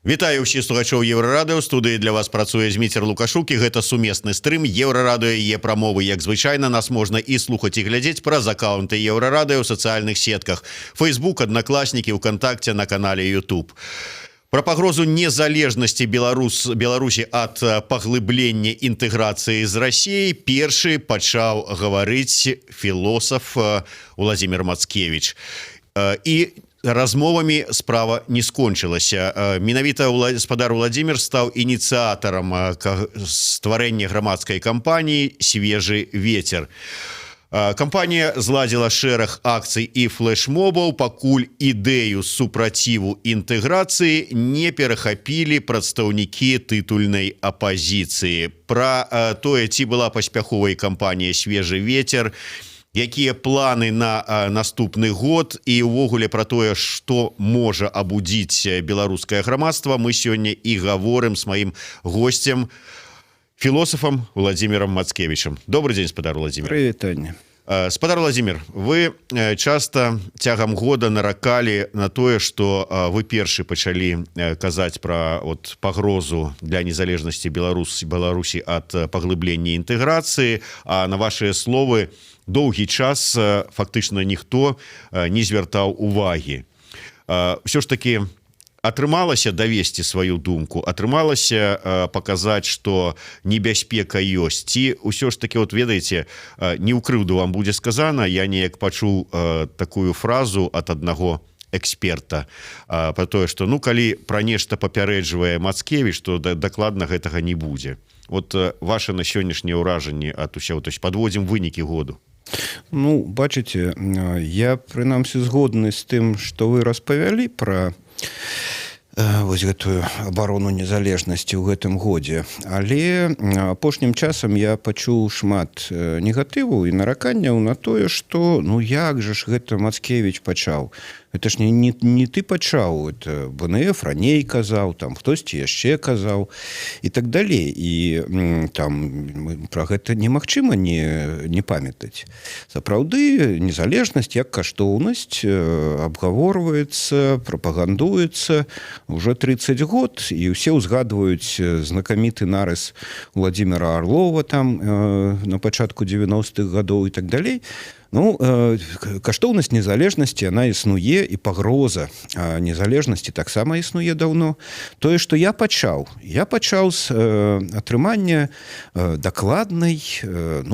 Вітаю ўсіх слухачоў Еўрарадыё. Студыі для вас працуе Зміцер Лукашук, і гэта сумесны стрым Еўрарадыё і прамовы. Як звычайна, нас можна і слухаць, і глядзець праз аккаунты Еўрарадыё ў сацыяльных сетках: Facebook, Аднакласнікі, ВКонтакте, на канале YouTube. Про пагрозу незалежнасці Беларусі ад паглыблення інтэграцыі з Расіяй першы пачаў гаварыць філосаф Уладзімір Мацкевіч. І размовамі справа не скончылася. Менавіта гаспадар Уладзімір стаў ініцыятарам стварэння грамадскай кампаніі «Свежы ветер». Кампанія зладзіла шэраг акцый і флэшмобаў, пакуль ідэю супраціву інтэграцыі не перахапілі прадстаўнікі тытульнай апазіцыі. Пра тое, ці была паспяховай кампанія «Свежы ветер», якія планы на наступны год і ўвогуле пра тое, што можа абудзіць беларускае грамадства, мы сёння і гаворым з маім госцем, філосафам Уладзімірам Мацкевічам. Добрый дзень, спадар Уладзімір. Прывітанне. Спадар Уладзімір, вы часта цягам года наракалі на тое, што вы першы пачалі казаць пра пагрозу для незалежнасці Беларусі ад паглыблення інтэграцыі, а на вашыя словы доўгі час фактычна ніхто не звяртаў увагі. Ўсё ж такі атрымалася давесці сваю думку, атрымалася паказаць, што небяспека ёсць, ці ўсё ж такі, ведаеце, не ў крыўду вам будзе сказана, я неяк пачуў такую фразу ад аднаго эксперта про тое, што калі пра нешта папярэджвае Мацкевіч, то дакладна гэтага не будзе. Ваше на сённяшняе ўражанне ад усяго, то есть падводзім вынікі году. Бачыце, я прынамсі згодны з тым, што вы распавялі пра гэтую абарону незалежнасці ў гэтым годзе, але апошнім часам я пачуў шмат негатыву і нараканняў на тое, што як жа ж гэта Мацкевіч пачаў. Это ж не ты пачаў, это БНФ раней казаў, там хтосьці яшчэ казаў і так далей. І там пра гэта немагчыма не памятаць. Сапраўды, незалежнасць як каштоўнасць абгаворваецца, прапагандуецца ўжо 30 год, і ўсе ўзгадваюць знакаміты нарыс Уладзіміра Арлова там на пачатку 90-х гадоў і так далей. Каштоўнасць незалежнасці, яна існуе, і пагроза незалежнасці таксама існуе даўно. Тое, што я пачаў з атрымання дакладнай,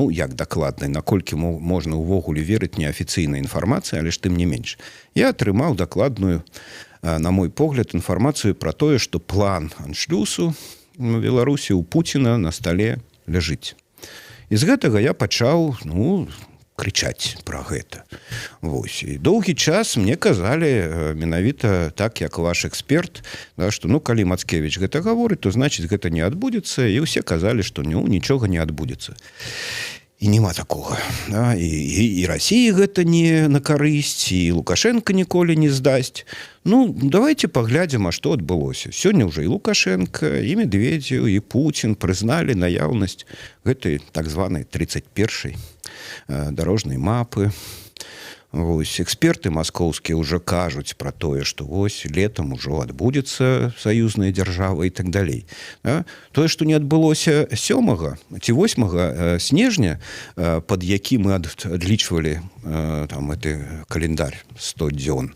як дакладнай, наколькі можна ўвогуле верыць неафіцыйнай інфармацыі, але ж тым не менш. Я атрымаў дакладную, на мой погляд, інфармацыю пра тое, што план аншлюсу у Беларусі у Пуціна на стале ляжыць. І з гэтага я пачаў, крычаць пра гэта. І доўгі час мне казалі менавіта так, як ваш эксперт, што калі Мацкевіч гэта гаворыць, то значыць гэта не адбудзецца, і ўсе казалі, што нічога не адбудзецца. І няма такога. І Расіі гэта не на карысць, і Лукашенко ніколі не здасць. Давайте паглядзім, а што адбылося. Сёння ўжо і Лукашенко, і Медведзеў, і Пуцін прызналі наяўнасць гэтай так званай 31-й дарожнай мапы. Эксперты маскоўскія ўжо кажуць пра тое, што летам ужо адбудзецца саюзная дзяржава і так далей. Тое, што не адбылося 7 ці 8 снежня, пад які мы адлічвалі гэты календар 100 дзён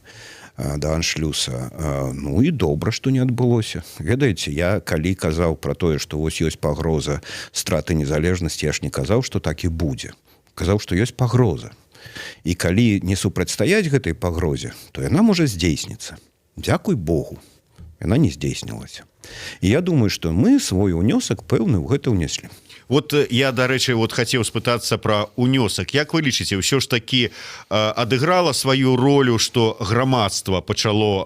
да аншлюса, і добра, што не адбылося. Ведаеце, я калі казаў пра тое, што ёсць пагроза страты незалежнасці, я ж не казаў, што так і будзе. Казаў, што ёсць пагроза. І калі не супрацьстаяць гэтай пагрозе, то яна можа здзейсніцца. Дзякуй Богу, яна не здзейснілася. І я думаю, што мы свой унёсак пэўны ў гэта ўнеслі. Я, дарэчы, хацеў спытацца пра унёсак. Як вы лічыце, ўсё ж такі адыграла сваю ролю, што грамадства пачало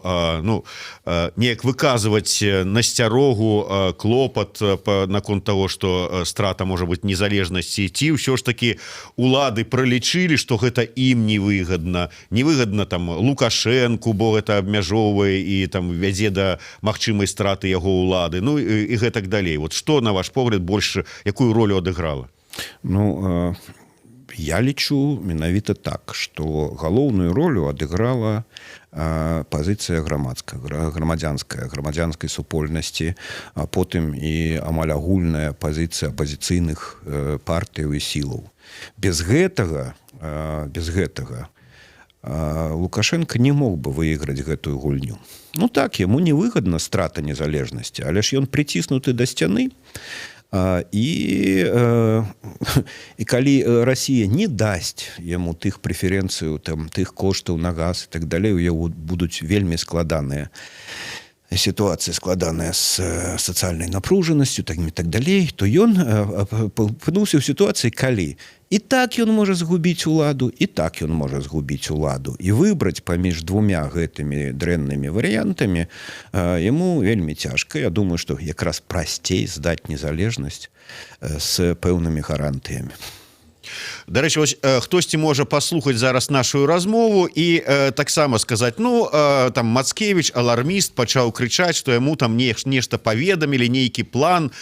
неяк выказваць насцярогу, клопат наконт таго, што страта можа быць незалежнасці, ці ўсё ж такі улады пралічылі, што гэта ім невыгадна. Невыгадна Лукашэнку, бо гэта абмяжоўвае і вядзе да магчымай страты яго улады, і гэтак далей. Што, на ваш погляд, больш якую ролю адыграла? Я лічу менавіта так, што галоўную ролю адыграла пазіцыя грамадзянскай супольнасці, а потым і амаль агульная пазіцыя апазіцыйных партыяў і сілаў. Без гэтага Лукашенко не мог бы выйграць гэтую гульню. Ну так, яму невыгадна страта незалежнасці, але ж ён прыціснуты да сцяны, і калі Расія не дасць яму тых прэферэнцыяў, тых коштаў на газ і так далей, у яго будуць вельмі складаныя сітуацыя, складаная з сацыяльнай напружанасцю, так і так далей, то ён апынуўся ў сітуацыі, калі і так ён можа згубіць уладу, і так ён можа згубіць уладу. І выбраць паміж двумя гэтымі дрэннымі варыянтамі яму вельмі цяжка. Я думаю, што якраз прасцей здаць незалежнасць з пэўнымі гарантыямі. Дарэчы, вось хтосьці можа паслухаць зараз нашу размову і таксама сказаць, ну, там Мацкевіч, аларміст, пачаў крычаць, што яму там нешта паведамілі, нейкі план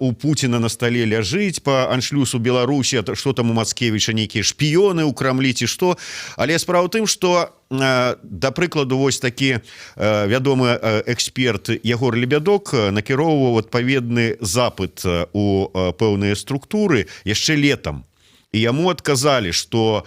у Пуціна на стале ляжыць па аншлюсу Беларусі, што там у Мацкевіча нейкія шпіёны ў Крамлі ці што. Але справа ў тым, што да прыкладу, вось такі вядомы эксперт Ягор Лебядок накіроўваў адпаведны запыт у пэўныя структуры яшчэ летам. І яму адказалі, што,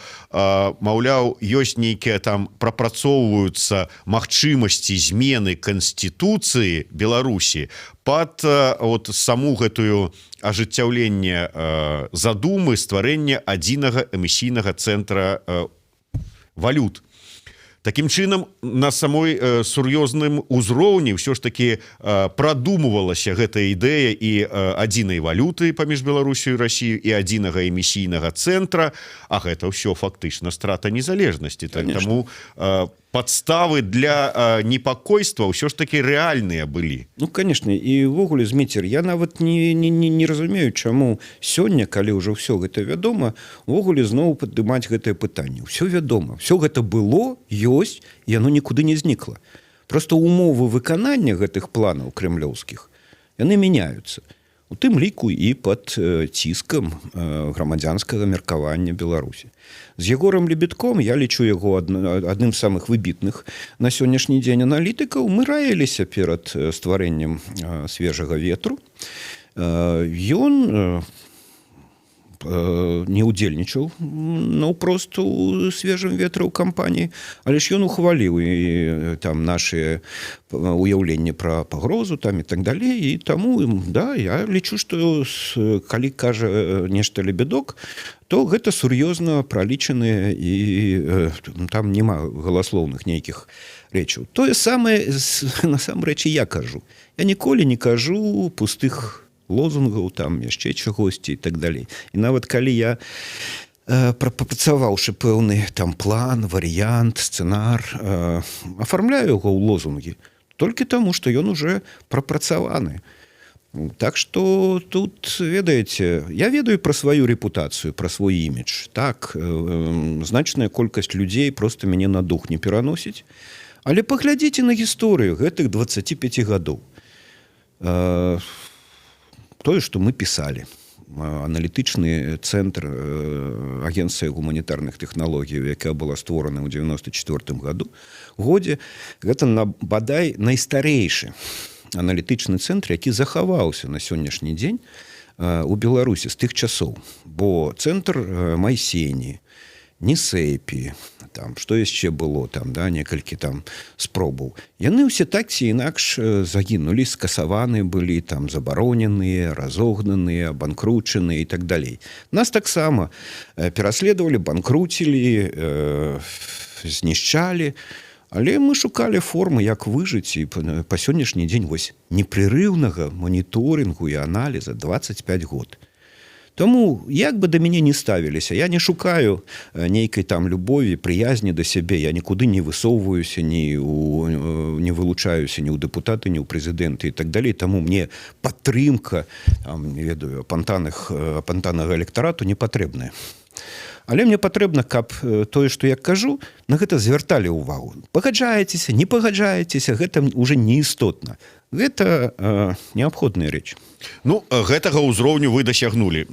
маўляў, ёсць нейкія там прапрацоўваюцца магчымасці змены Канстытуцыі Беларусі пад саму гэтую ажыццяўленне задумы стварэння адзінага эмісійнага цэнтра валют. Такім чынам, на самой сур'ёзным узроўні ўсё ж такі прадумывалася гэтая ідэя і адзінай валюты паміж Беларусію і Расію і адзінага эмісійнага цэнтра, а гэта ўсё фактычна страта незалежнасці. Таму падставы для непакойства ўсё ж такі рэальныя былі. Ну, конечно, і ўвогуле, Зміцер, я нават не разумею, чаму сёння, калі ўжо ўсё гэта вядома, увогуле зноў падымаць гэтае пытанне. Усё вядома, всё гэта было, ёсць, і яно нікуды не знікла. Просто умовы выканання гэтых планаў крэмлёўскіх, яны мяняюцца. У тым ліку і пад ціскам грамадзянскага меркавання Беларусі. З Егорам Лебедком, я лічу яго адным з самых выбітных на сённяшні дзень аналітыкаў, мы раіліся перад стварэннем свежага ветру. Ён не ўдзельнічаў наўпрост у свежым ветры ў кампаніі, але ж ён ухваліў і там нашы уяўленні пра пагрозу там і так далей, і таму, да, я лічу, што калі кажа нешта Лебедок, то гэта сур'ёзна пралічаныя і там няма галаслоўных нейкіх рэчаў. Тое самае насамрэч і я кажу. Я ніколі не кажу пустых лозунгаў, там яшчэ чагосьці і так далей. І нават калі я прапрацаваўшы пэўны там план, варыянт, сцэнар, афармляю яго ў лозунгі толькі таму, што ён уже прапрацаваны. Так што тут, ведаеце, я ведаю пра сваю рэпутацыю, пра свой імідж. Так, значная колькасць людзей проста мяне на дух не пераносіць. Але паглядзіце на гісторыю гэтых 25 гадоў. Тое, што мы пісалі. Аналітычны цэнтр агенцыі гуманітарных тэхналогій, якая была створана ў 94 годзе, гэта бадай найстарэйшы аналітычны цэнтр, які захаваўся на сённяшні дзень у Беларусі з тых часоў. Бо цэнтр Майсені, Нісэпі, там, што яшчэ было, там, да, некалькі там спробаў. Яны ўсе так ці інакш загінулі, скасаваны былі, там, забароненыя, разогнаныя, банкручаныя і так далей. Нас таксама пераследавалі, банкруцілі, знішчалі, але мы шукалі формы, як выжыць, і па сённяшні дзень вось непрерыўнага маніторынгу і аналіза 25 год. Таму, як бы да мяне не ставіліся, я не шукаю нейкай там любові, прыязні да сябе, я нікуды не высоўваюся, не вылучаюся ні ў дэпутаты, ні ў прэзідэнты і так далей, таму мне падтрымка, там, не ведаю, апантанага электарату не патрэбная. Але мне патрэбна, каб тое, што я кажу, на гэта звярталі ўвагу. Пагаджаецеся, не пагаджаецеся, гэта ўжо неістотна. гэта неабходная рэч. Ну гэтага ўзроўню вы дасягнулі,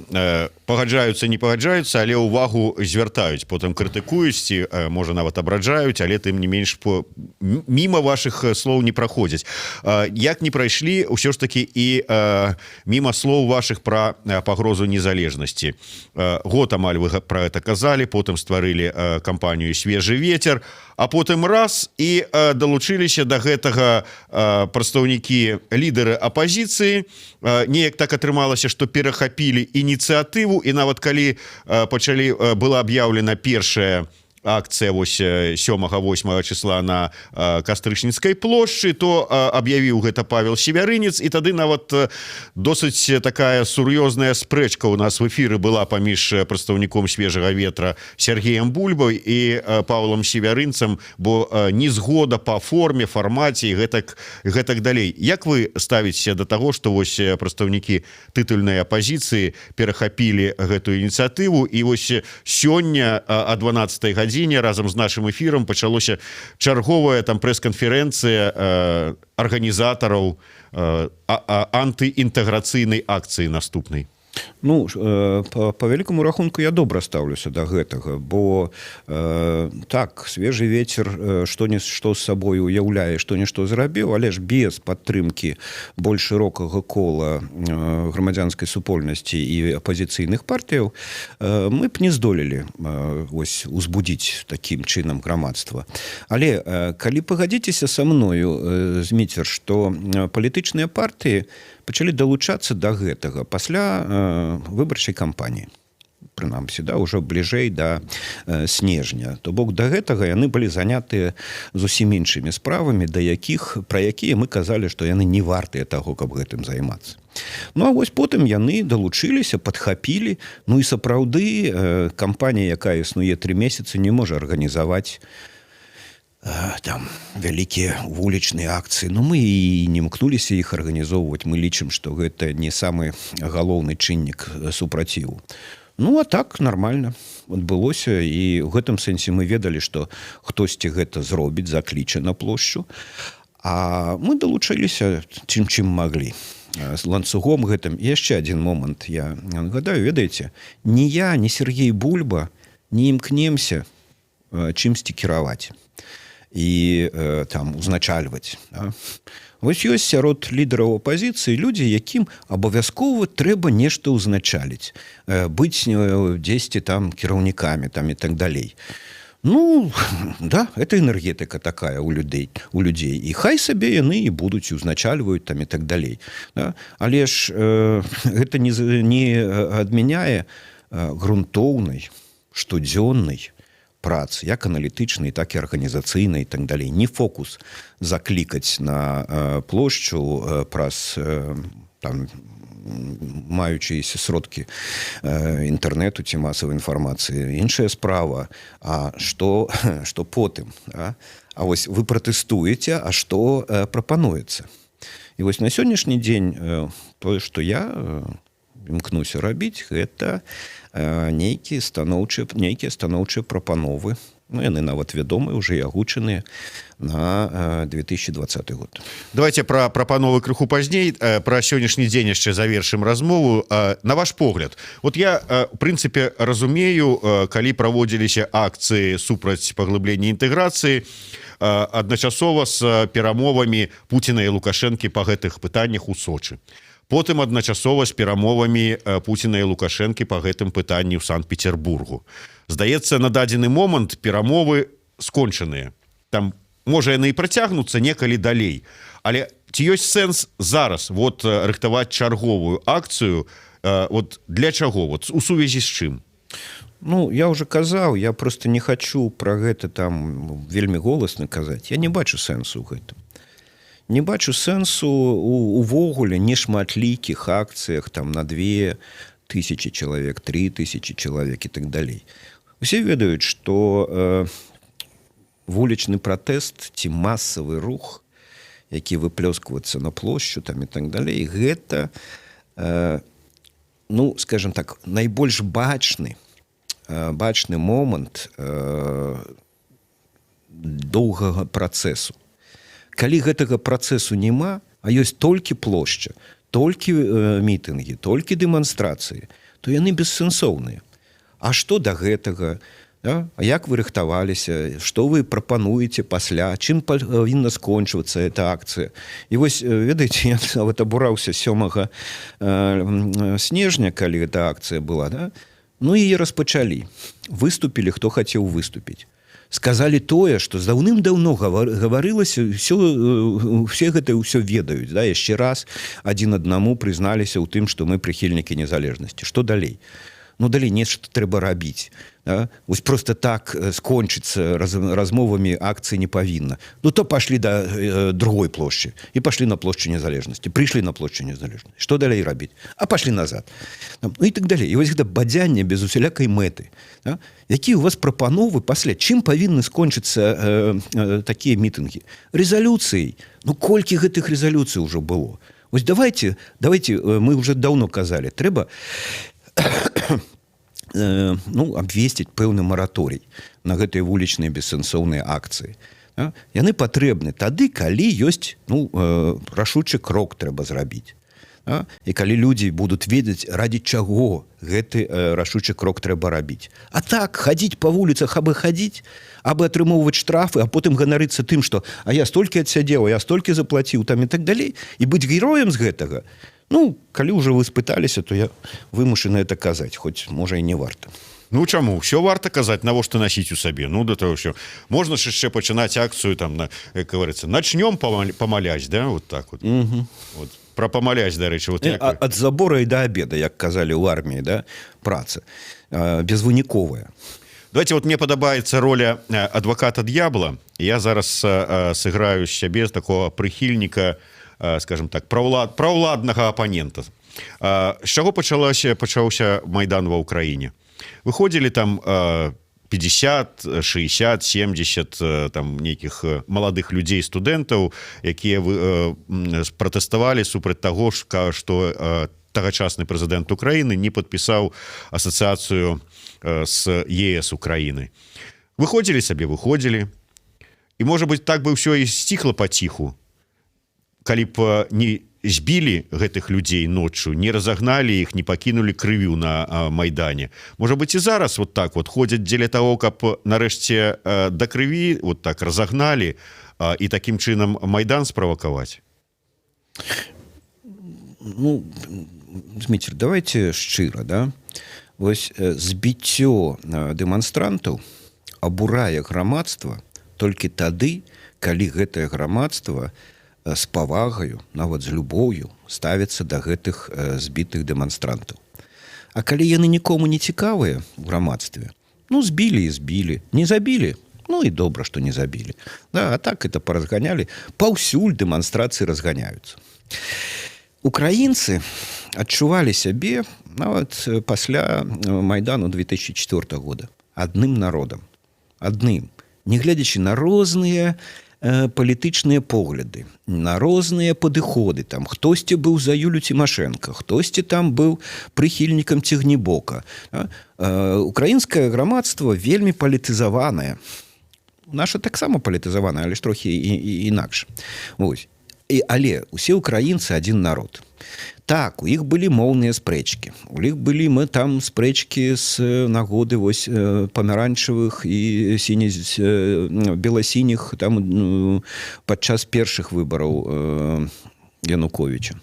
пагаджаюцца, не пагаджаюцца, але ўвагу звяртаюць, потым крытыкуюць ці можа нават абраджаюць, але тым не менш міма вашых слоў не праходзяць. Як не прайшлі ўсё ж таки і міма слоў вашых пра пагрозу незалежнасці. Год амаль вы пра гэта казалі, потым стварылі кампанію «Свежы ветер», а потым раз і далучыліся да гэтага прадстаўнікі лідары апазіцыі. Неяк так атрымалася, што перахапілі ініцыятыву, і нават калі была аб'яўлена першая акцыя 7-8 числа на Кастрычніцкай плошчы, то аб'явіў гэта Павел Севярынец, і тады нават досыць такая сур'ёзная спрэчка у нас в эфіры была паміж прадстаўніком «Свежага ветра» Сергеем Бульбой і Павлом Севярынцам, бо незгода па форме, фармаце і гэтак далей. Як вы ставіцеся да таго, што вось прадстаўнікі тытульнай апазіцыі перахапілі гэтую ініцыятыву, і вось сёння о 12-й гадзіне разам з нашым эфірам пачалося чарговая там прэс-канферэнцыя арганізатараў антыінтэграцыйнай акцыі наступнай? Ну, по вялікаму рахунку я добра стаўлюся да гэтага, бо так, «Свежы ветер» што з сабой уяўляе, што-нішто зрабіў, але ж без падтрымкі больш шырокага кола грамадзянскай супольнасці і апазіцыйных партыяў мы б не здолелі узбудзіць такім чынам грамадства. Але калі пагадзіцеся са мною, Зміцер, што палітычныя партыі пачалі далучацца да гэтага пасля выбарчай кампаніі. Прынамсі, ўжо бліжэй да снежня. То бок да гэтага яны былі занятыя зусім іншымі справамі, пра якія мы казалі, што яны не вартыя таго, каб гэтым займацца. Ну, а вось потым яны далучыліся, падхапілі. Ну і сапраўды кампанія, якая існуе 3 месяцы, не можа арганізаваць там вялікія вулічныя акцыі. Ну, мы і не імкнуліся іх арганізоўваць. Мы лічым, што гэта не самы галоўны чыннік супраціву. Ну, а так нармальна адбылося, і ў гэтым сэнсе мы ведалі, што хтосьці гэта зробіць, закліча на плошчу. А мы далучыліся чым маглі. З ланцугом гэтым. І яшчэ адзін момант я нагадаю, ведаеце, ні я, ні Сергей Бульба не імкнемся чымсьці кіраваць і там узначальваць. Вось ёсць сярод лідараў апазіцыі людзі, якім абавязкова трэба нешта ўзначаліць, быць дзесьці там кіраўнікамі там і так далей. Ну, да, это энергетыка такая у людзей. І хай сабе яны і будуць узначальваюць там і так далей. Да? Але ж гэта не адмяняе грунтоўнай, штодзённай працы, як аналітычнай, так і арганізацыйнай і так далей. Не фокус заклікаць на плошчу праз там маючыся сродкі інтэрнэту ці масавай інфармацыі. Іншая справа, а што потым? А вось вы пратэстуеце, а што прапануецца? І вось на сённяшні дзень тое, што я імкнуся рабіць, гэта нейкія станоўчыя прапановы. Ну, яны нават вядомыя, уже і агучаныя на 2020 год. Давайте пра прапановы крыху пазней, пра сённяшні дзень яшчэ завершым размову. На ваш погляд, вот я в прынцыпе разумею, калі праводзіліся акцыі супраць паглыблення інтэграцыі адначасова з перамовамі Пуціна і Лукашэнкі па гэтых пытаннях у Сочы. Потым адначасова з перамовамі Пуціна і Лукашэнкі па гэтым пытанні ў Санкт-Петербургу. Здаецца, на дадзены момант перамовы скончаныя. Там, можа, яны і працягнуцца некалі далей. Але ці ёсць сэнс зараз рыхтаваць чарговую акцыю? Для чаго? У сувязі з чым? Ну, я уже казаў, я просто не хочу пра гэта там вельмі голасна казаць. Я не бачу сэнсу ў гэтым. Не бачу сэнсу увогуле нешматлікіх акцыях там на 2000 чалавек, 3000 чалавек і так далей. Усе ведаюць, што вулічны пратэст ці масавы рух, які выплёскваецца на плошчу там і так далей, гэта, ну, скажем так, найбольш бачны момант доўгага працэсу. Калі гэтага працэсу няма, а ёсць толькі плошча, толькі мітынгі, толькі дэманстрацыі, то яны бессэнсоўныя. А што да гэтага? Да? А як вы рыхтаваліся, што вы прапануеце пасля, чым павінна скончвацца эта акцыя? І вось, ведаеце, я нават абураўся 7 снежня, калі эта акцыя была, да? Ну і распачалі. Выступілі, хто хацеў выступіць. Сказалі тое, што даўным-даўно гаварылася, все гэта ўсё ведаюць, да? Яшчэ раз адзін аднаму прызналіся ў тым, што мы прыхільнікі незалежнасці. Што далей? Ну, далей нешта трэба рабіць. Да? Вось просто так скончыцца размовамі акцыі не павінна. Ну, то пашлі да другой плошчы і пашлі на плошчу незалежнасці. Прыйшлі на плошчу незалежнасці. Што далей рабіць? А пашлі назад. Ну, і так далей. І вось гэта бадзянне без усялякай мэты. Да? Якія у вас прапановы пасля? Чым павінны скончыцца такія мітынгі? Рэзалюцыяй. Ну, колькі гэтых рэзалюцый ўжо было? Вось давайте, мы ўжо даўно казалі, трэба абвесціць пэўны мараторый на гэтыя вулічныя бессэнсоўныя акцыі. Яны патрэбны тады, калі ёсць рашучы крок трэба зрабіць. І калі людзі будуць ведаць, ради чаго гэты рашучы крок трэба рабіць. А так, хадзіць па вуліцах, абы хадзіць, абы атрымоўваць штрафы, а потым ганарыцца тым, што а я столькі адсядзеў, а я столькі заплаціў, там і так далей, і быць героем з гэтага. Ну, калі ўжо вы спыталіся, то я вымушаны это казаць, хоць, можа, і не варта. Ну, чаму? Все варта казаць, навошта насіць у сабе. Ну, да того, що можна ж яшчэ пачынаць акцыю, там, як говорится, начнём памаляць, да, вот так вот. Вот. Про памаляць, дарэчы. Вот ад забора і да абеда, як казалі ў арміі, да, праца. Безвыніковая. Давайте, вот мне падабаецца роля адваката д'ябла. Я зараз сыграю з сябе з такого прыхільніка, скажем так, праўладнага апанента. З чаго пачаўся Майдан ва ўкраіне? Выходзілі там 50, 60, 70 там нейкіх маладых людзей, студэнтаў, якія пратэставалі супраць таго, што тагачасны прэзідэнт Украіны не падпісаў асацыяцыю з ЕС Украіны. Выходзілі. І, можа быць, так бы ўсё і сціхла паціху, калі б не збілі гэтых людзей ноччу, не разагналі іх, не пакінулі крывю на Майдане. Можа быць, і зараз вот так вот ходзяць дзеля таго, каб нарэшце да крыві вот так разагналі і такім чынам Майдан справакаваць. Ну, Дмітрий, давайте шчыра, да? Вось збіццё дэманстрантаў абурае грамадства толькі тады, калі гэтае грамадства з павагаю, нават з любоўю ставіцца да гэтых збітых дэманстрантаў. А калі яны нікому не цікавыя ў грамадстве, ну, збілі і збілі, не забілі, ну і добра, што не забілі. Да, а так это паразганялі, паўсюль дэманстрацыі разганяюцца. Украінцы адчувалі сябе нават пасля Майдану 2004 года адным народам, адным, нягледзячы на розныя палітычныя погляды, на розныя падыходы. Там хтосьці быў за Юлю Цімашэнка, хтосьці там быў прыхільнікам Цягнібока. Украінскае грамадства вельмі палітызаванае. Наша таксама палітызаваная, але ж трохі інакш. Вось. Але усе ўкраінцы адзін народ. Так, у іх былі моўныя спрэчкі. У іх былі там спрэчкі з нагоды вось памяранчавых і беласініх там падчас першых выбараў Януковіча.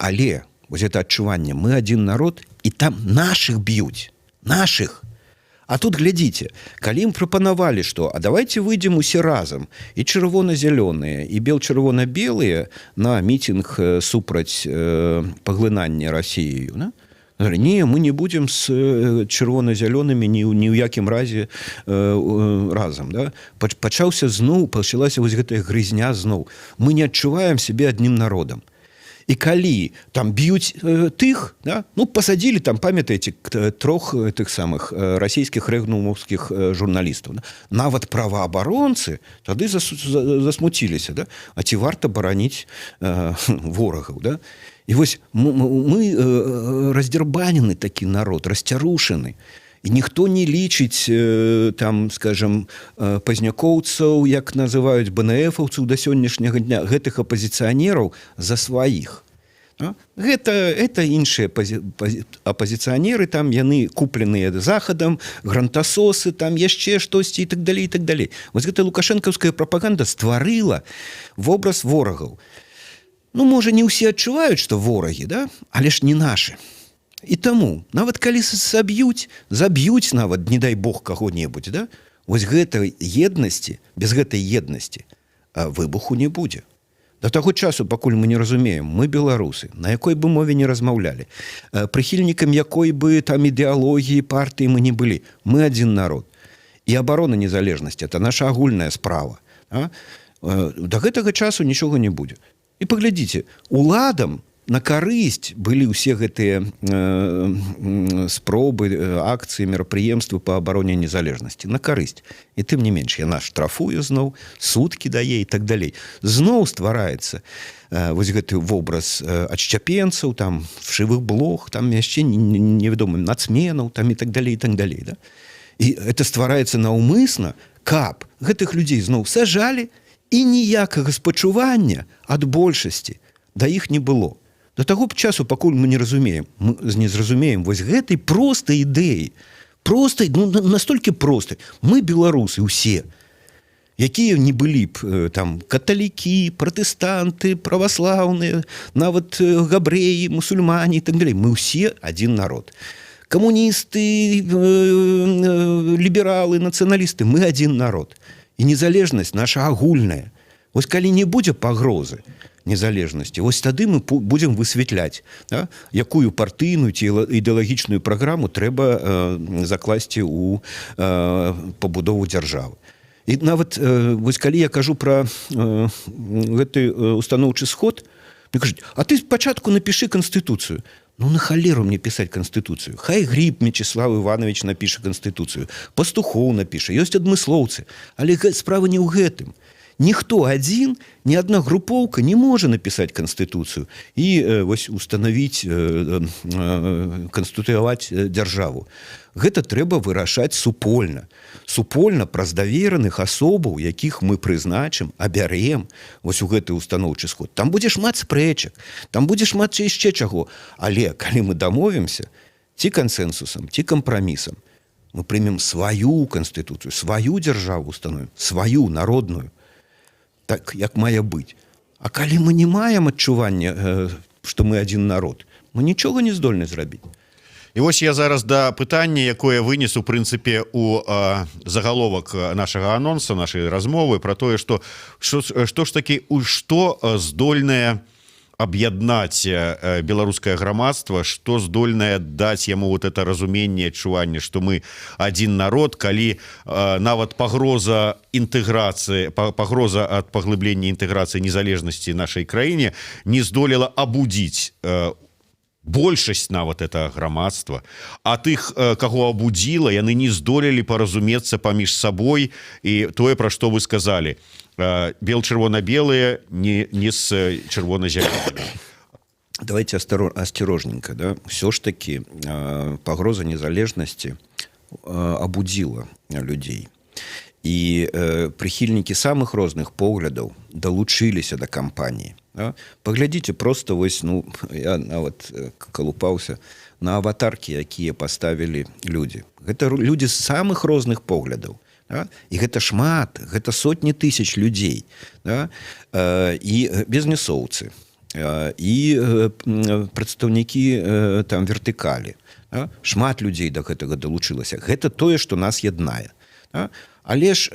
Але вось гэта адчуванне, мы адзін народ, і там нашых б'юць. Нашых. А тут, глядзіце, калі ім прапанавалі, што а давайте выйдзем усе разам, і чырвона-зялёныя, і бел-чырвона-белыя на мітинг супраць паглынання Расіяю, да? Не, мы не будем з чырвона-зялёнымі ні ў якім разе разам. Да? Пачаўся зноў, пачалася вось гэтая грызня зноў. Мы не адчуваем сябе адным народам. І калі там б'юць тых, да, ну, пасадзілі там, памятаеце, 3 тых самых расійскіх рэгнумаўскіх журналістаў. Да? Нават праваабаронцы тады засмуціліся. Да? А ці варта бараніць ворагаў? Да? І вось мы раздзярбанены такі народ, расцярушаны. і ніхто не лічыць там, скажем, пазнякоўцаў, як называюць БНФаўцаў да сённяшняга дня, гэтых апозіцыянераў за сваіх. Гэта іншыя апозіцыянеры, там яны купленыя захадам, грантасосы, там яшчэ штосьці і так далей, і так далей. Вось гэта лукашэнкаўская прапаганда стварыла вобраз ворагаў. Ну, можа, не ўсе адчуваюць, што ворагі, да? Але ж не нашы. І таму, нават калі заб'юць нават, не дай Бог, каго-небудзь, да? Вось гэтай еднасці, без гэтай еднасці выбуху не будзе. До таго часу, пакуль мы не разумеем, мы беларусы, на якой бы мове не размаўлялі, прыхільнікам якой бы там ідэалогіі, партыі мы не былі, мы адзін народ. І абарона незалежнасці – это наша агульная справа. До гэтага часу нічога не будзе. І паглядзіце, уладам на карысць былі ўсе гэтыя спробы, акцыі, мерапрыемствы па абароне незалежнасці. На карысць. І тым не менш, яна штрафуе зноў, суткі дае і так далей. Зноў ствараецца вось гэты вобраз адшчапенцаў, там, вшывых блох, там яшчэ невядома, нацменаў, там і так далей, і так далей. Да? І гэта ствараецца наўмысна, каб гэтых людзей зноў сажалі, і ніякага спачування ад большасці да іх не было. До таго б часу, пакуль мы не зразумеем вось гэтай простай ідэі, простай, ну, настолькі простай. Мы беларусы ўсе, якія не былі б там каталікі, пратэстанты, праваслаўныя, нават габрэі, мусульмане і так далей. Мы ўсе адзін народ. Камуністы, лібералы, нацыяналісты, мы адзін народ. І незалежнасць наша агульная. Вось калі не будзе пагрозы незалежнасці, вось тады мы будзем высвятляць, да, якую партыйную ці ідэалагічную праграму трэба закласці ў пабудову дзяржавы. І нават вось калі я кажу пра гэты устаноўчы сход, мне кажуць, а ты спачатку напішы канстытуцыю. Ну, на халеру мне пісаць канстытуцыю. Хай Гриб Мечислав Иванович напіша канстытуцыю, Пастухоў напіша, ёсць адмыслоўцы. Але справа не ў гэтым. Ніхто адзін, ні адна групоўка не можа напісаць канстытуцыю і вось устанавіць, канстытуяваць дзяржаву. Гэта трэба вырашаць супольна. Супольна праз давераных асобаў, якіх мы прызначым, абярем вось у гэты устаноўчы сход. Там будзе шмат спрэчак, там будзе шмат яшчэ чаго. Але калі мы дамовімся, ці кансэнсусам, ці кампрамісам, мы прымем сваю канстытуцыю, сваю дзяржаву установім, сваю народную, так, як мае быць. А калі мы не маем адчування, што мы адзін народ, мы нічога не здольны зрабіць. І вось я зараз да пытання, якое вынес у прынцыпе у загаловак нашага анонса, нашай размовы, пра тое, што ж такі, што здольнае аб'яднаць беларускае грамадства, што здольнае даць яму вот это разуменне, адчуванне, што мы адзін народ, калі нават пагроза інтэграцыі, пагроза ад паглыблення інтэграцыі незалежнасці нашай краіне не здолела абудзіць большасць нават этого грамадства, а тых, каго абудзіла, яны не здолелі паразумецца паміж сабой, і тое, пра што вы сказалі, бел-чырвона-белыя не з чырвона-зялёнымі. Давайте осторожненько, да? Все ж таки пагроза незалежнасці абудзіла людзей. І прыхільнікі самых розных поглядаў далучыліся да кампаніі. Да? Паглядзіце просто вось, ну, я нават калупаўся на аватаркі, якія паставілі людзі. Гэта людзі з самых розных поглядаў. Да? І гэта шмат, гэта сотні тысяч людзей. Да? І бізнесоўцы, і прадстаўнікі там вертыкалі. Да? Шмат людзей да гэтага далучылася. Гэта тое, што нас яднае. Да? Але ж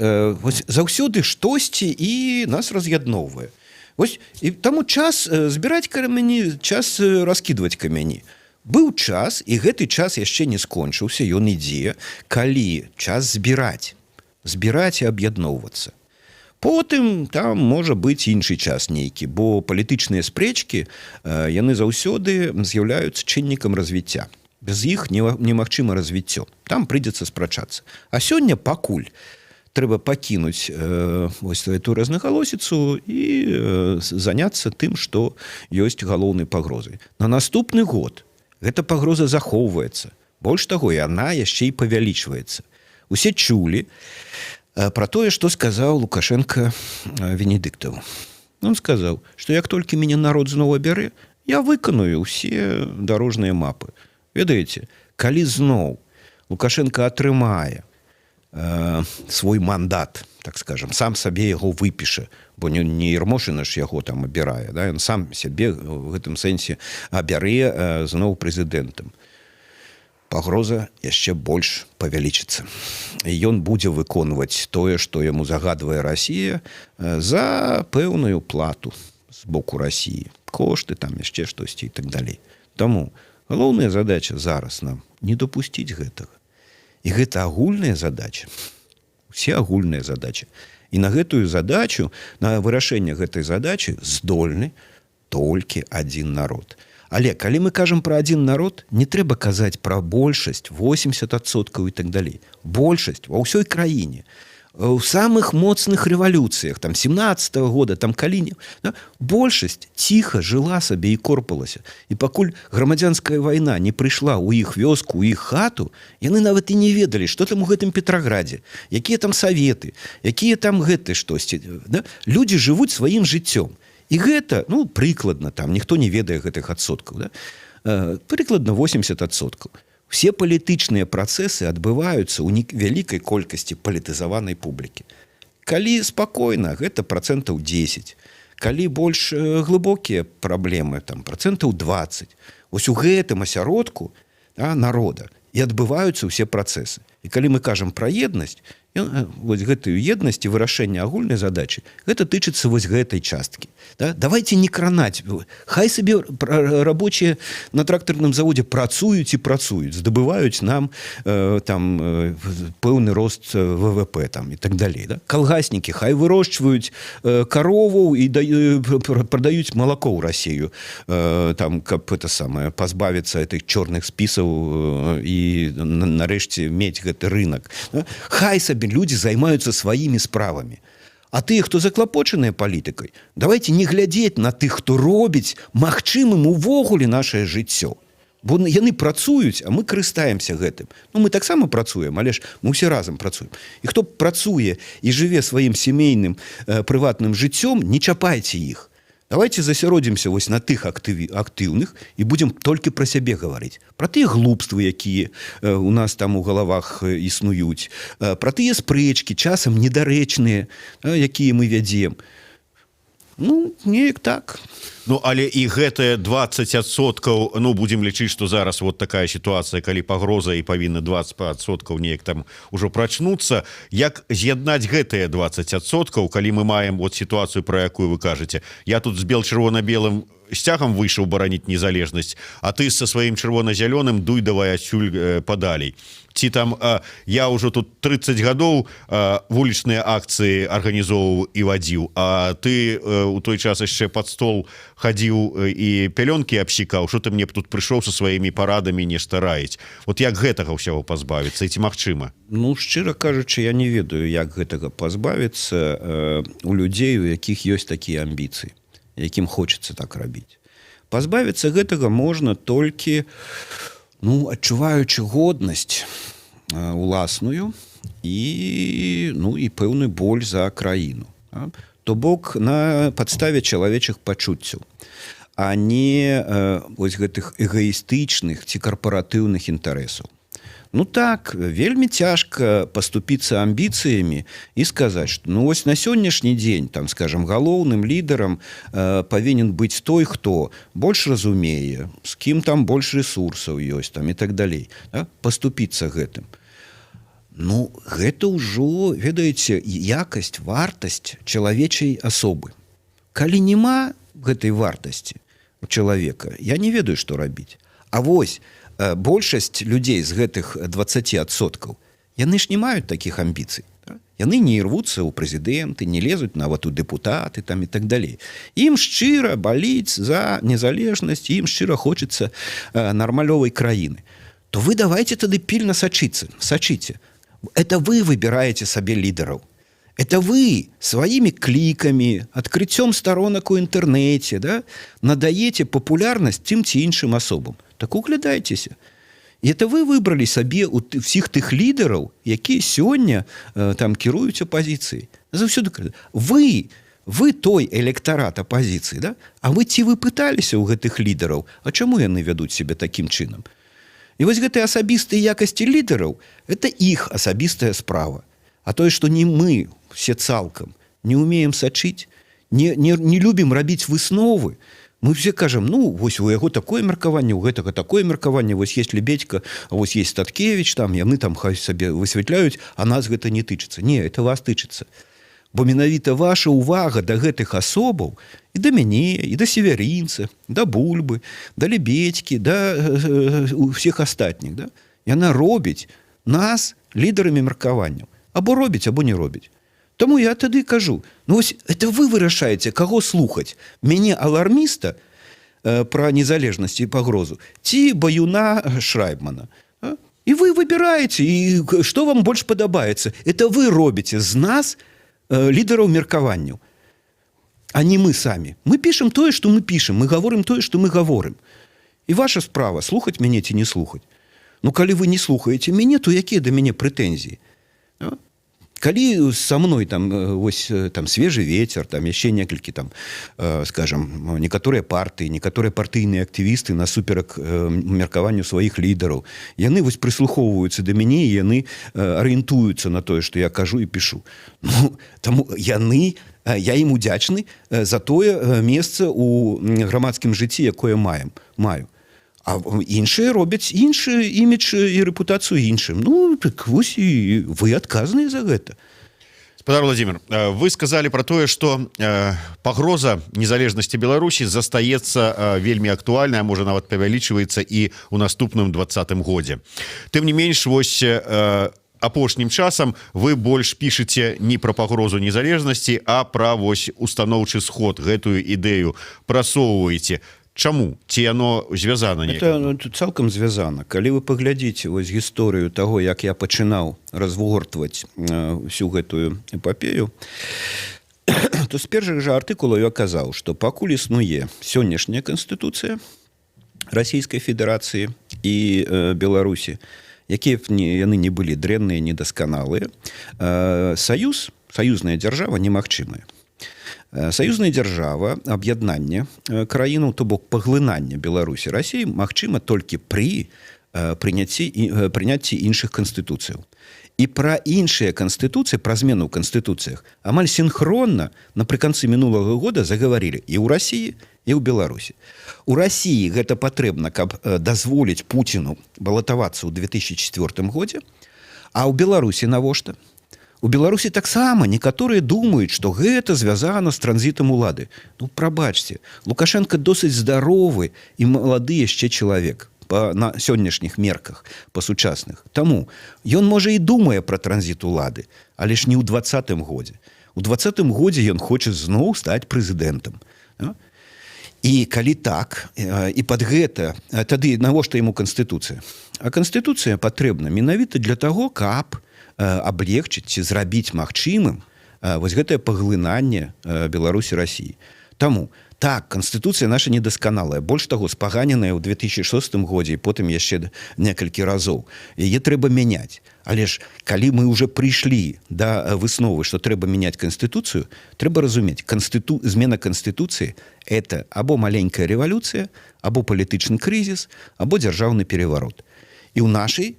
заўсёды штосьці і нас раз'ядноўвае. Вось, і таму час збіраць камяні, час раскідваць камяні. Быў час, і гэты час яшчэ не скончыўся, ён ідзе, калі час збіраць і аб'ядноўвацца. Потым там можа быць іншы час нейкі, бо палітычныя спрэчкі, яны заўсёды з'яўляюцца чыннікам развіцця. Без іх немагчыма развіццё. Там прыйдзецца спрачацца. А сёння пакуль трэба пакінуць вось эту рознагалосіцу і заняцца тым, што ёсць галоўнай пагрозай. На наступны год гэта пагроза захоўваецца. Больш таго, яна яшчэ і павялічваецца. Усе чулі про тое, што сказаў Лукашенко Венедыктову. Он сказаў, што як толькі мяне народ зноў абярэ, я выканую ўсе дарожныя мапы. Ведаеце, калі зноў Лукашенко атрымае свой мандат, так скажем, сам сабе яго выпіша, бо не Ермошына ж яго там абірае, да? Ён сам сябе в гэтым сэнсе абярэ зноў прэзідэнтам. Пагроза яшчэ больш павялічыцца. Ён будзе выконваць тое, што яму загадвае Расія за пэўную плату з боку Расіі. Кошты, там яшчэ штосьці і так далей. Таму галоўная задача зараз нам не дапусціць гэтага. І гэта агульная задача. Усе агульныя задачы. І на гэтую задачу, на вырашэнне гэтай задачы здольны толькі адзін народ. Але калі мы кажам пра адзін народ, не трэба казаць пра большасць, 80% і так далей. Большасць ва ўсёй краіне. У самых моцных рэвалюцыях, там, 17-го года, там, калі... Да, большасць ціха жыла сабе і корпалася. І пакуль грамадзянская вайна не прыйшла ў іх вёску, ў іх хату, яны нават і не ведалі, што там у гэтым Петраградзе, якія там саветы, якія там гэты штосьці. Да? Людзі жывуць сваім жыццём. І гэта, ну, прыкладна, там, ніхто не ведае гэтых адсоткаў, да? Прыкладна 80%. Все палітычныя працэсы адбываюцца ў вялікай колькасці палітызаванай публікі. Калі спакойна, гэта 10%. Калі больш глыбокія праблемы, там, 20%. Вось у гэтым асяродку народа і адбываюцца ўсе працэсы. І калі мы кажам пра еднасць, вось гэтую еднасць і вырашэнне агульнай задачы, гэта тычыцца вось гэтай часткі. Да? Давайте не кранаць. Хай сабе рабочыя на трактарным заводзе працуюць і працуюць, здабываюць нам пэўны рост ВВП там, і так далей. Да? Калгаснікі хай вырошчваюць карову і прадаюць малако ў Расію, там, каб пазбавіцца гэтых чорных спісаў і нарэшце мець гэты рынок. Да? Хай сабе людзі займаюцца сваімі справамі. А тыя, хто заклапочаныя палітыкай, давайте не глядзець на тых, хто робіць магчымым увогуле нашае жыццё. Бо яны працуюць, а мы карыстаемся гэтым. Ну, мы таксама працуем, але ж мы ўсе разам працуем. І хто працуе і жыве сваім сямейным прыватным жыццём, не чапайце іх. Давайте засяродзімся вось на тых актыўных і будзем толькі пра сябе гаварыць. Пра тыя глупствы, якія у нас там у галавах існуюць, пра тыя спрэчкі, часам недарэчныя, якія мы вядзем. Ну, неяк так. Ну, але і гэтыя 20%, ну, будзем лічыць, што зараз вот такая сітуацыя, калі пагроза і павінны 20% неяк там ужо прачнуцца. Як з'яднаць гэтыя 20%, калі мы маем вот сітуацыю, пра якую вы кажаце? Я тут з бел-чырвона-белым сцягам выйшаў бараніць незалежнасць, а ты са сваім чырвона-зялёным дуй давай адсюль падалей. Ці там я ўжо тут 30 гадоў вулічныя акцыі арганізоўваў і вадзіў, а ты у той час яшчэ пад стол хадзіў і пялёнкі абсікаў, што ты мне тут прыйшоў са сваімі парадамі нешта раіць. Вот як гэтага ўсяго пазбавіцца, і ці магчыма? Ну, шчыра кажучы, я не ведаю, як гэтага пазбавіцца у людзей, у якіх ёсць такія амбіцыі, якім хочацца так рабіць. Пазбавіцца гэтага можна толькі, ну, адчуваючы годнасць уласную і пэўны боль за краіну. То бок на падставе чалавечых пачуццяў, а не вось гэтых эгоістычных ці карпаратыўных інтарэсаў. Ну так, вельмі цяжка паступіцца амбіцыямі і сказаць, што ну вось на сённяшні дзень, там, скажем, галоўным лідарам павінен быць той, хто больш разумее, з кім там больш рэсурсаў ёсць, там, і так далей. Да? Паступіцца гэтым. Ну, гэта ўжо, ведаеце, якасць, вартасць чалавечай асобы. Калі няма гэтай вартасці у чалавека, я не ведаю, што рабіць. А вось большасць людзей з гэтых 20%, яны ж не маюць такіх амбіцый. Да? Яны не рвуцца ў прэзідэнты, не лезуць нават у дэпутаты там, і так далей. Ім шчыра баліць за незалежнасць, ім шчыра хочацца нармалёвай краіны. То вы давайте тады пільна сачыце. Это вы выбираете сабе лідараў. Это вы сваімі клікамі, адкрыццём старонак у інтэрнэце, да, надаеце папулярнасць тым ці іншым асобам. Так углядайцеся. І это вы выбралі сабе всіх тых лідараў, якія сёння там кіруюць апазіцыяй. Заўсёды кажу, вы той электарат апазіцыі, да? А ці вы пыталіся ў гэтых лідараў, а чаму яны вядуць сябе такім чынам? І вось гэтыя асабістыя якасці лідараў – это іх асабістая справа. А тое, што не мы все цалкам не умеем сачыць, не любім рабіць высновы, мы все кажам, ну, вось у яго такое меркаванне, у гэтага такое меркаванне, вось есть Лебедька, а вось есть Таткевич, там, яны там хай сабе высвятляюць, а нас гэта не тычыцца. Не, это вас тычыцца. Бо менавіта ваша ўвага да гэтых асобаў, і да мяне, і да Северінца, да Бульбы, да Лебедькі, да ўсіх астатніх, да? Яна робіць нас лідарамі меркаванняў. Або робіць, або не робіць. Таму я тады кажу, ну вось это вы вырашаеце, каго слухаць. Мяне аларміста пра незалежнасць і пагрозу, ці баюна Шрайбмана. І вы выбіраеце, і што вам больш падабаецца. Это вы робіце з нас лідараў меркаванняў, а не мы самі. Мы пішам тое, што мы пішам, мы гаворым тое, што мы гаворым. І ваша справа, слухаць мяне ці не слухаць. Ну, калі вы не слухаеце мяне, то якія да мяне прэтэнзіі? Калі са мной там вось там свежы ветер, там яшчэ некалькі там, скажем, некаторыя партыі, некаторыя партыйныя актывісты насуперак меркаванню сваіх лідараў, яны вось прыслухоўваюцца да мяне, і яны арыентуюцца на тое, што я кажу і пішу. Ну, таму я ім удзячны за тое месца ў грамадскім жыцці, якое маю. А іншыя робяць іншы імідж і рэпутацыю іншым. Ну, так вось і вы адказныя за гэта. Спадар Владимир, вы сказали про тое, што пагроза незалежнасці Беларусі застаецца вельмі актуальная, можа нават павялічваецца і ў наступным 2020 годзе. Тым не менш, вось апошнім часам вы больш пішаце не пра пагрозу незалежнасці, а пра вось устаноўчы сход, гэтую ідэю прасоўваеце. Чаму? Ці яно звязана неяк? Это цалкам звязана. Калі вы паглядзіце вось гісторыю таго, як я пачынаў разгортваць всю гэтую эпапею, то з першых жа артыкулаў я казаў, што пакуль існуе сённяшняя канстытуцыя Расійскай Федэрацыі і Беларусі, якія б яны не былі дрэнныя, недасканалыя, саюзная дзяржава немагчымая. Саюзная дзяржава, аб'яднанне краінаў, то бок паглынанне Беларусі Расіі магчыма толькі пры прыняцці іншых канстытуцыяў. І пра іншыя канстытуцыі, пра змену ў канстытуцыях амаль сінхронна напрыканцы мінулага года загаварылі і ў Расіі, і ў Беларусі. У Расіі гэта патрэбна, каб дазволіць Пуціну балатавацца ў 2004 годзе, а ў Беларусі навошта? У Беларусі таксама некаторыя думаюць, што гэта звязана з транзітам улады. Ну, прабачце, Лукашенко досыць здаровы і малады яшчэ чалавек на сённяшніх мерках, па сучасных. Таму ён, можа, і думае пра транзіт улады, але ж не ў 2020 годзе. У 2020 годзе ён хоча зноў стаць прэзідэнтам. І калі так, і пад гэта, тады навошта яму канстытуцыя? А канстытуцыя патрэбна менавіта для таго, каб аблегчыць ці зрабіць магчымым вось гэтае паглынанне Беларусі Расіі. Таму, так, канстытуцыя наша недасканалая, больш таго, спаганеная ў 2006 годзе і потым яшчэ некалькі разоў. Яе трэба мяняць. Але ж, калі мы ўжо прыйшлі да высновы, што трэба мяняць канстытуцыю, трэба разумець, змена канстытуцыі – это або маленькая рэвалюцыя, або палітычны крызіс, або дзяржаўны пераварот. І ў нашай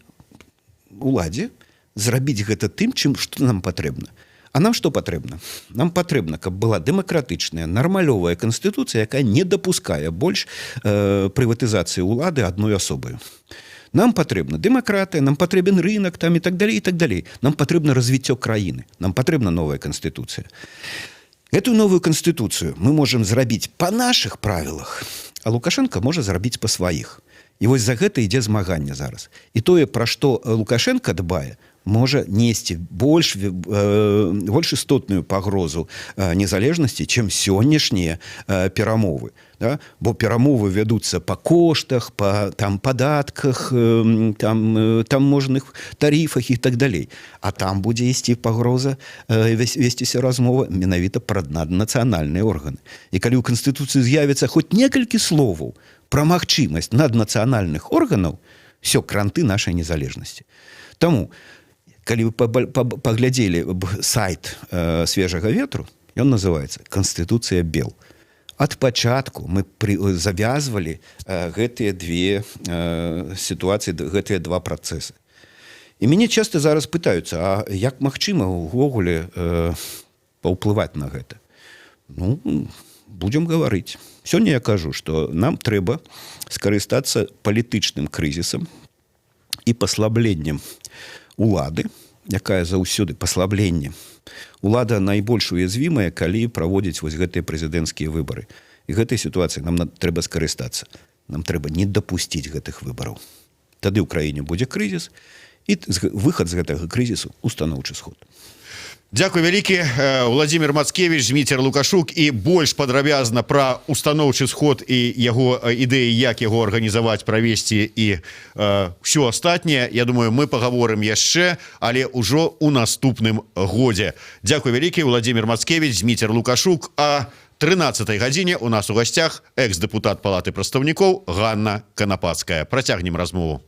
уладзе зрабіць гэта тым, што нам патрэбна. А нам што патрэбна? Нам патрэбна, каб была дэмакратычная, нармалёвая канстытуцыя, якая не дапускае больш прыватызацыі ўлады адной асобаю. Нам патрэбна дэмакратыя, нам патрэбен рынок там, і так далей, і так далей. Нам патрэбна развіццё краіны, нам патрэбна новая канстытуцыя. Эту новую канстытуцыю мы можам зрабіць па нашых правілах, а Лукашенко можа зрабіць па сваіх. І вось за гэта ідзе змаганне зараз. І тое, пра што Лукашенко дбае, можа несці больш істотную пагрозу незалежнасці, чым сённяшнія перамовы. Да? Бо перамовы вядуцца па коштах, па падатках, таможных тарифах і так далей. А там будзе ісці пагроза, весціся размова менавіта пра наднацыянальныя органы. І калі ў Канстытуцыі з'явіцца хоць некалькі словаў пра магчымасць наднацыянальных органаў, все кранты нашай незалежнасці. Таму калі вы паглядзелі сайт свежага ветру, ён называецца «Конституцыя Бел». Ад пачатку мы завязвалі гэтыя две сітуацыі, гэтыя два працэсы. І мяне часта зараз пытаюцца, а як магчыма ўвогуле паўплываць на гэта? Ну, будзем гаварыць. Сёння я кажу, што нам трэба скарыстацца палітычным крызісам і паслабленнем улады, якая заўсёды паслабленне. Улада найбольш уязвімая, калі праводзіць вось гэтыя прэзідэнцкія выбары. І гэтай сітуацыі нам трэба скарыстацца. Нам трэба не дапусціць гэтых выбараў. Тады ў краіне будзе крызіс, і выхад з гэтага крызісу – устаноўчы сход. Дзякуй вялікі. Владимир Мацкевич, Зміцер Лукашук, і больш падрабязна пра устаноўчы сход і яго ідэі, як яго арганізаваць, правесці і ўсё астатняе. Я думаю, мы пагаворым яшчэ, але ўжо ў наступным годзе. Дзякуй вялікі. Владимир Мацкевич, Зміцер Лукашук. А 13-й гадзіне у нас у гасцях экс-дэпутат Палаты прадстаўнікоў Ганна Канапацкая. Працягнем размову.